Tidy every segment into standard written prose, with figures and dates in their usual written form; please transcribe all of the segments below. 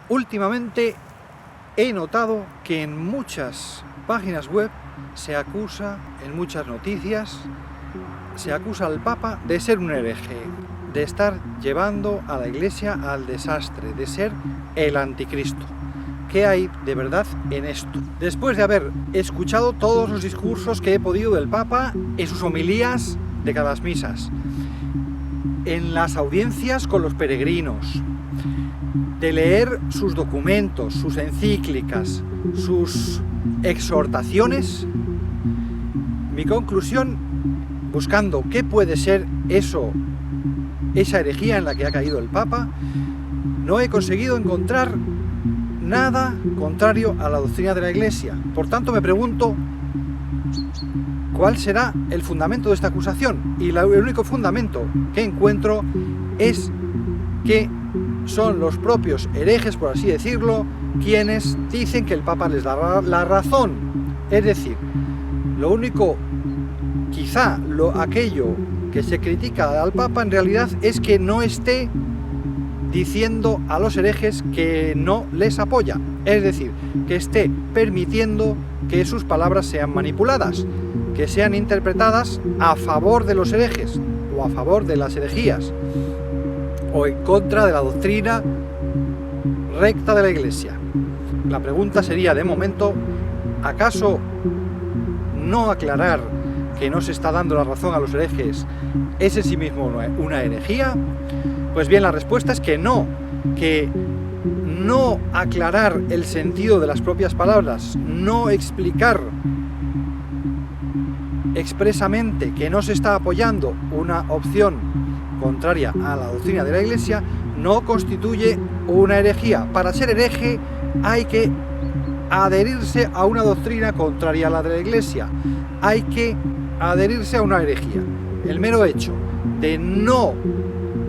Últimamente he notado que en muchas páginas web se acusa, en muchas noticias, se acusa al Papa de ser un hereje, de estar llevando a la Iglesia al desastre, de ser el anticristo. ¿Qué hay de verdad en esto? Después de haber escuchado todos los discursos que he podido del Papa en sus homilías de cada misas, en las audiencias con los peregrinos, de leer sus documentos, sus encíclicas, sus exhortaciones, mi conclusión, buscando qué puede ser eso, esa herejía en la que ha caído el Papa, no he conseguido encontrar nada contrario a la doctrina de la Iglesia. Por tanto, me pregunto, ¿cuál será el fundamento de esta acusación? Y el único fundamento que encuentro es que son los propios herejes, por así decirlo, quienes dicen que el Papa les da la razón. Es decir, lo único, quizá aquello que se critica al Papa en realidad es que no esté diciendo a los herejes que no les apoya. Es decir, que esté permitiendo que sus palabras sean manipuladas, que sean interpretadas a favor de los herejes o a favor de las herejías, o en contra de la doctrina recta de la Iglesia. La pregunta sería, de momento, ¿acaso no aclarar que no se está dando la razón a los herejes es en sí mismo una herejía? Pues bien, la respuesta es que no aclarar el sentido de las propias palabras, no explicar expresamente que no se está apoyando una opción contraria a la doctrina de la Iglesia, no constituye una herejía. Para ser hereje hay que adherirse a una doctrina contraria a la de la Iglesia, hay que adherirse a una herejía. El mero hecho de no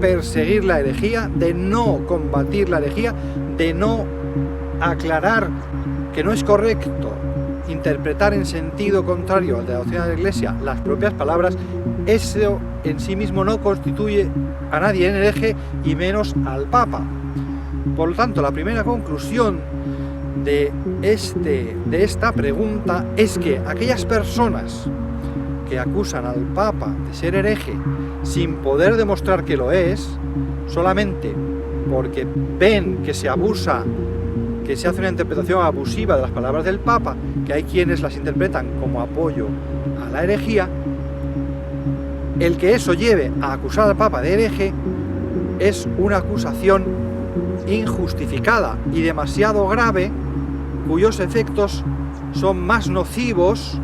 perseguir la herejía, de no combatir la herejía, de no aclarar que no es correcto interpretar en sentido contrario al de la doctrina de la Iglesia las propias palabras, eso en sí mismo no constituye a nadie en hereje y menos al Papa. Por lo tanto, la primera conclusión de esta pregunta es que aquellas personas que acusan al Papa de ser hereje sin poder demostrar que lo es, solamente porque ven que se abusa, que se hace una interpretación abusiva de las palabras del Papa, que hay quienes las interpretan como apoyo a la herejía, el que eso lleve a acusar al Papa de hereje es una acusación injustificada y demasiado grave, cuyos efectos son más nocivos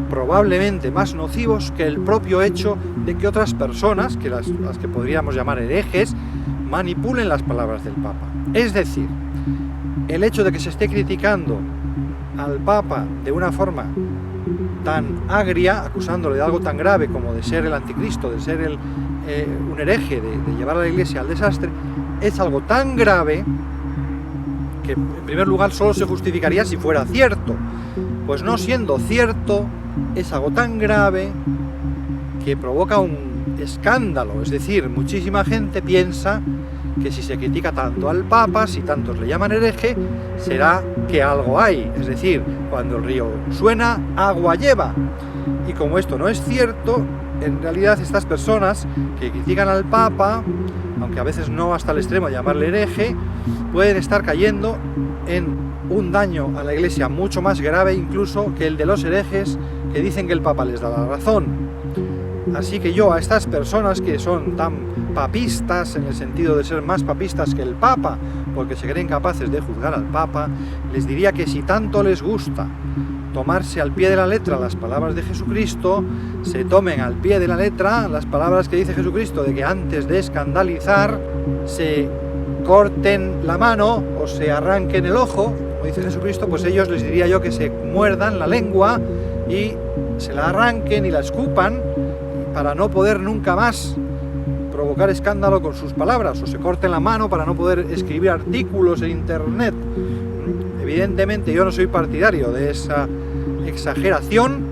probablemente más nocivos que el propio hecho de que otras personas, que las que podríamos llamar herejes, manipulen las palabras del Papa. Es decir, el hecho de que se esté criticando al Papa de una forma tan agria, acusándole de algo tan grave como de ser el anticristo, de ser un hereje, de llevar a la Iglesia al desastre, es algo tan grave que en primer lugar solo se justificaría si fuera cierto. Pues no siendo cierto, es algo tan grave que provoca un escándalo. Es decir, muchísima gente piensa que si se critica tanto al Papa, si tantos le llaman hereje, será que algo hay. Es decir, cuando el río suena, agua lleva. Y como esto no es cierto, en realidad estas personas que critican al Papa, aunque a veces no hasta el extremo de llamarle hereje, pueden estar cayendo en un daño a la Iglesia mucho más grave incluso que el de los herejes que dicen que el Papa les da la razón. Así que yo a estas personas que son tan papistas, en el sentido de ser más papistas que el Papa, porque se creen capaces de juzgar al Papa, les diría que si tanto les gusta tomarse al pie de la letra las palabras de Jesucristo, se tomen al pie de la letra las palabras que dice Jesucristo, de que antes de escandalizar se corten la mano o se arranquen el ojo, como dice Jesucristo. Pues ellos les diría yo que se muerdan la lengua y se la arranquen y la escupan para no poder nunca más provocar escándalo con sus palabras, o se corten la mano para no poder escribir artículos en internet. Evidentemente yo no soy partidario de esa exageración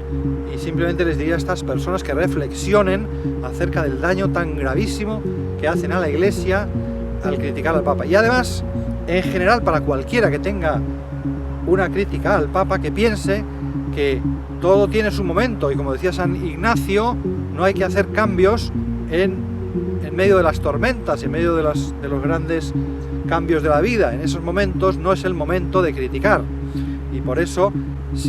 y simplemente les diría a estas personas que reflexionen acerca del daño tan gravísimo que hacen a la Iglesia al criticar al Papa. Y además en general para cualquiera que tenga una crítica al Papa, que piense que todo tiene su momento y, como decía San Ignacio, no hay que hacer cambios en medio de las tormentas, en medio de los grandes cambios de la vida. En esos momentos no es el momento de criticar, y por eso,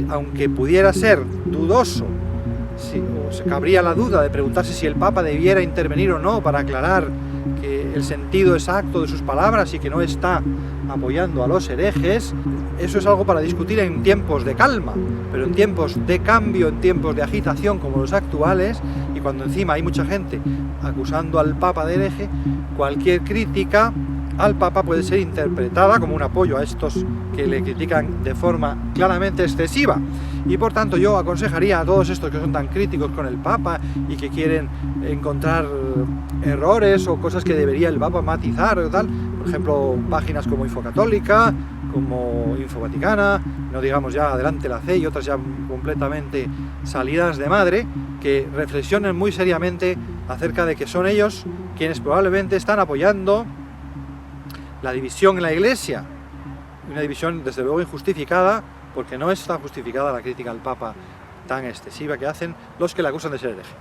aunque pudiera ser dudoso, o se cabría la duda de preguntarse si el Papa debiera intervenir o no para aclarar que el sentido exacto de sus palabras y que no está apoyando a los herejes, eso es algo para discutir en tiempos de calma, pero en tiempos de cambio, en tiempos de agitación como los actuales, y cuando encima hay mucha gente acusando al Papa de hereje, cualquier crítica al Papa puede ser interpretada como un apoyo a estos que le critican de forma claramente excesiva. Y por tanto yo aconsejaría a todos estos que son tan críticos con el Papa y que quieren encontrar errores o cosas que debería el Papa matizar o tal, por ejemplo, páginas como Infocatólica, como Infovaticana, no digamos ya Adelante la Fe y otras ya completamente salidas de madre, que reflexionen muy seriamente acerca de que son ellos quienes probablemente están apoyando la división en la Iglesia, una división desde luego injustificada, porque no está justificada la crítica al Papa tan excesiva que hacen los que le acusan de ser hereje.